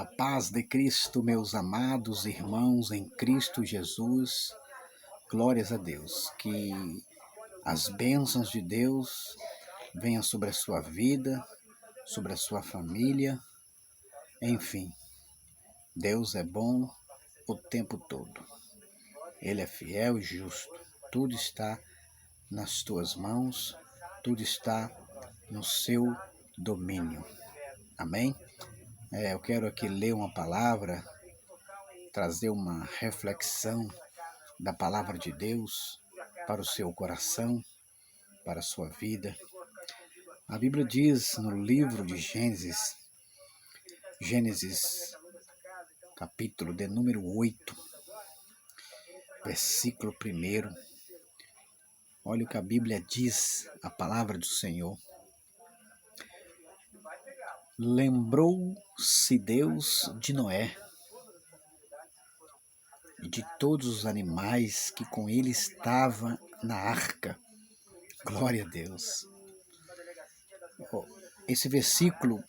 A paz de Cristo, meus amados irmãos em Cristo Jesus, glórias a Deus. Que as bênçãos de Deus venham sobre a sua vida, sobre a sua família, enfim. Deus é bom o tempo todo. Ele é fiel e justo. Tudo está nas tuas mãos, tudo está no seu domínio. Amém? Eu quero aqui ler uma palavra, trazer uma reflexão da palavra de Deus para o seu coração, para a sua vida. A Bíblia diz no livro de Gênesis capítulo de número 8, versículo 1. Olha o que a Bíblia diz, a palavra do Senhor. Lembrou-se Deus de Noé e de todos os animais que com ele estavam na arca. Glória a Deus. Esse versículo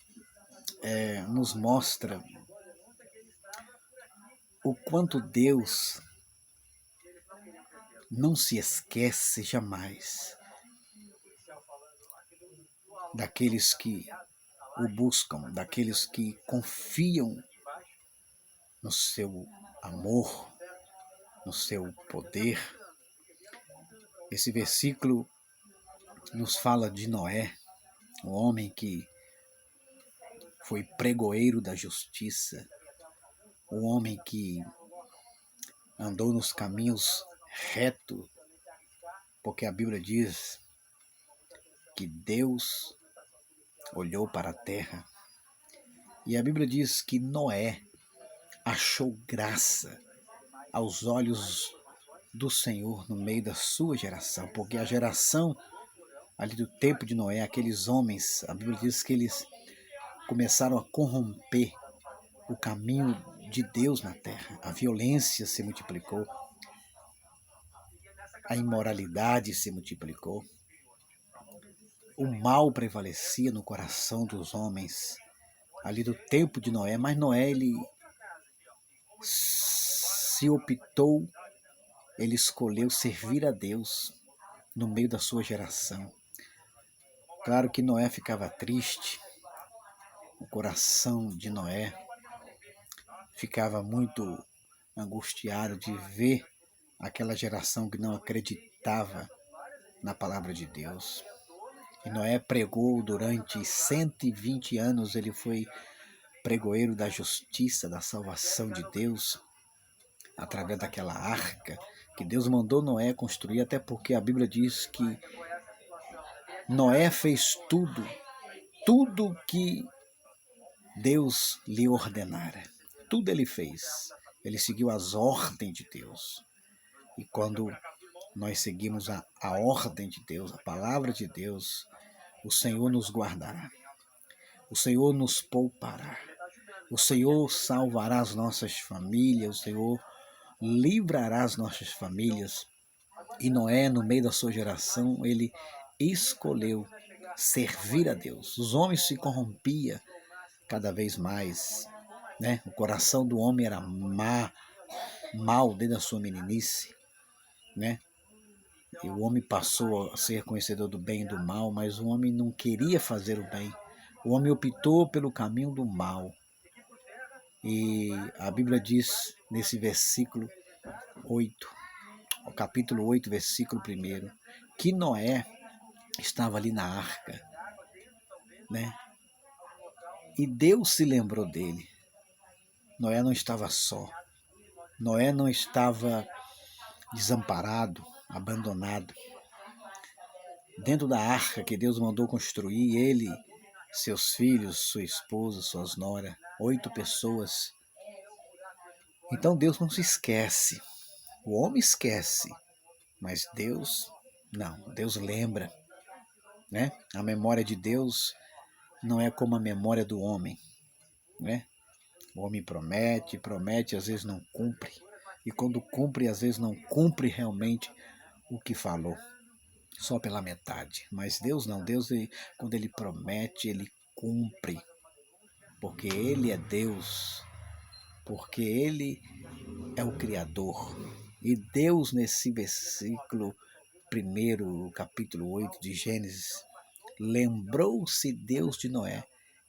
nos mostra o quanto Deus não se esquece jamais daqueles que o buscam, daqueles que confiam no seu amor, no seu poder. Esse versículo nos fala de Noé, um homem que foi pregoeiro da justiça, um homem que andou nos caminhos retos, porque a Bíblia diz que Deus olhou para a terra e a Bíblia diz que Noé achou graça aos olhos do Senhor no meio da sua geração, porque a geração ali do tempo de Noé, aqueles homens, a Bíblia diz que eles começaram a corromper o caminho de Deus na terra. A violência se multiplicou, a imoralidade se multiplicou, o mal prevalecia no coração dos homens ali do tempo de Noé, mas Noé ele escolheu servir a Deus no meio da sua geração. Claro que Noé ficava triste, o coração de Noé ficava muito angustiado de ver aquela geração que não acreditava na palavra de Deus. E Noé pregou durante 120 anos, ele foi pregoeiro da justiça, da salvação de Deus, através daquela arca que Deus mandou Noé construir, até porque a Bíblia diz que Noé fez tudo que Deus lhe ordenara. Tudo ele fez. Ele seguiu as ordens de Deus. E quando nós seguimos a ordem de Deus, a palavra de Deus, o Senhor nos guardará. O Senhor nos poupará. O Senhor salvará as nossas famílias. O Senhor livrará as nossas famílias. E Noé, no meio da sua geração, ele escolheu servir a Deus. Os homens se corrompiam cada vez mais, né? O coração do homem era mal desde a sua meninice, né? E o homem passou a ser conhecedor do bem e do mal, mas o homem não queria fazer o bem. O homem optou pelo caminho do mal. E a Bíblia diz nesse versículo 8, o capítulo 8, versículo 1, que Noé estava ali na arca, né? E Deus se lembrou dele. Noé não estava só. Noé não estava desamparado, abandonado. Dentro da arca que Deus mandou construir, ele, seus filhos, sua esposa, suas noras, 8 pessoas. Então Deus não se esquece. O homem esquece, mas Deus não. Deus lembra, né? A memória de Deus não é como a memória do homem, né? O homem promete, às vezes não cumpre. E quando cumpre, às vezes não cumpre realmente o que falou, só pela metade. Mas Deus não, Deus, quando Ele promete, Ele cumpre, porque Ele é Deus, porque Ele é o Criador. E Deus, nesse versículo 1, capítulo 8 de Gênesis, lembrou-se Deus de Noé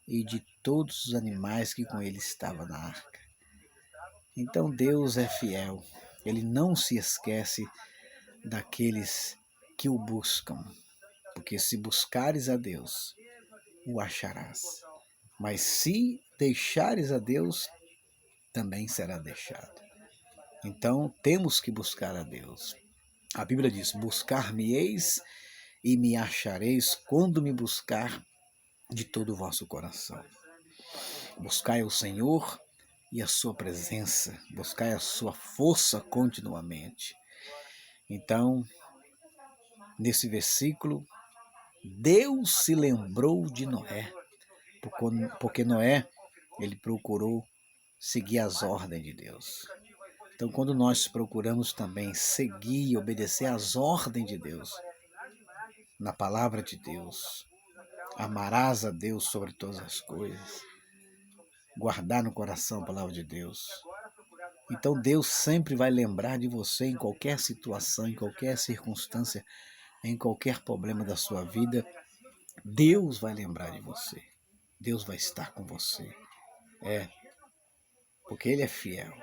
e de todos os animais que com ele estavam na arca. Então Deus é fiel, Ele não se esquece daqueles que o buscam, porque se buscares a Deus, o acharás. Mas se deixares a Deus, também será deixado. Então temos que buscar a Deus. A Bíblia diz: buscar-me-eis e me achareis quando me buscar de todo o vosso coração. Buscai o Senhor e a sua presença, buscai a sua força continuamente. Então, nesse versículo, Deus se lembrou de Noé, porque Noé, ele procurou seguir as ordens de Deus. Então, quando nós procuramos também seguir e obedecer às ordens de Deus, na palavra de Deus, amarás a Deus sobre todas as coisas, guardar no coração a palavra de Deus. Então Deus sempre vai lembrar de você em qualquer situação, em qualquer circunstância, em qualquer problema da sua vida. Deus vai lembrar de você. Deus vai estar com você. Porque Ele é fiel.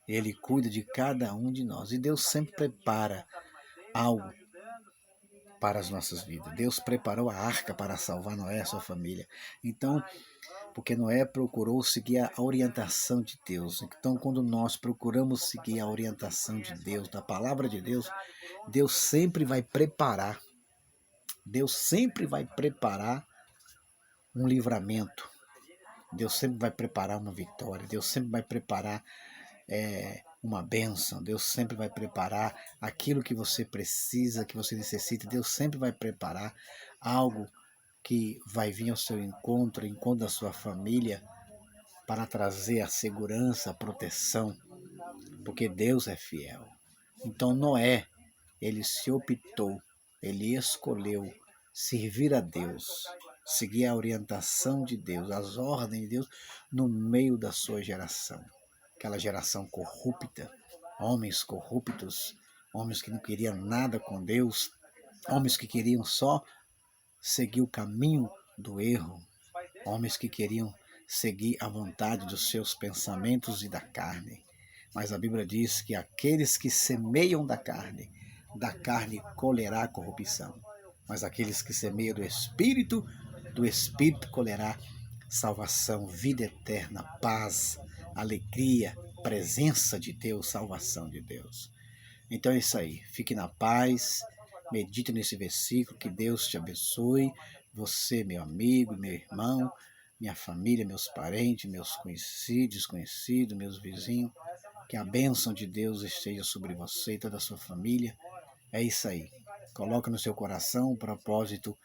Ele cuida de cada um de nós. E Deus sempre prepara algo para as nossas vidas. Deus preparou a arca para salvar Noé e a sua família. Então, porque Noé procurou seguir a orientação de Deus. Então, quando nós procuramos seguir a orientação de Deus, da palavra de Deus, Deus sempre vai preparar. Deus sempre vai preparar um livramento. Deus sempre vai preparar uma vitória. Deus sempre vai preparar uma bênção. Deus sempre vai preparar aquilo que você precisa, que você necessita. Deus sempre vai preparar algo que vai vir ao seu encontro da sua família, para trazer a segurança, a proteção, porque Deus é fiel. Então Noé, ele se optou, ele escolheu servir a Deus, seguir a orientação de Deus, as ordens de Deus no meio da sua geração. Aquela geração corrupta, homens corruptos, homens que não queriam nada com Deus, homens que queriam só seguir o caminho do erro, homens que queriam seguir a vontade dos seus pensamentos e da carne. Mas a Bíblia diz que aqueles que semeiam da carne colherá corrupção. Mas aqueles que semeiam do Espírito colherá salvação, vida eterna, paz, alegria, presença de Deus, salvação de Deus. Então é isso aí. Fique na paz, medite nesse versículo, que Deus te abençoe. Você, meu amigo, meu irmão, minha família, meus parentes, meus conhecidos, desconhecidos, meus vizinhos. Que a bênção de Deus esteja sobre você e toda a sua família. É isso aí. Coloca no seu coração o propósito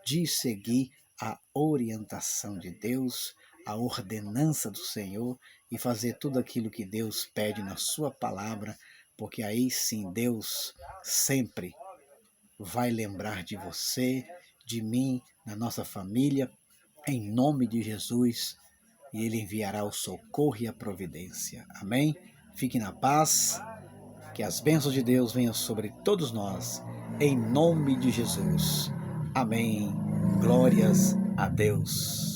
de seguir a orientação de Deus, a ordenança do Senhor e fazer tudo aquilo que Deus pede na sua palavra, porque aí sim Deus sempre vai lembrar de você, de mim, da nossa família, em nome de Jesus, e Ele enviará o socorro e a providência. Amém? Fique na paz, que as bênçãos de Deus venham sobre todos nós, em nome de Jesus. Amém. Glórias a Deus.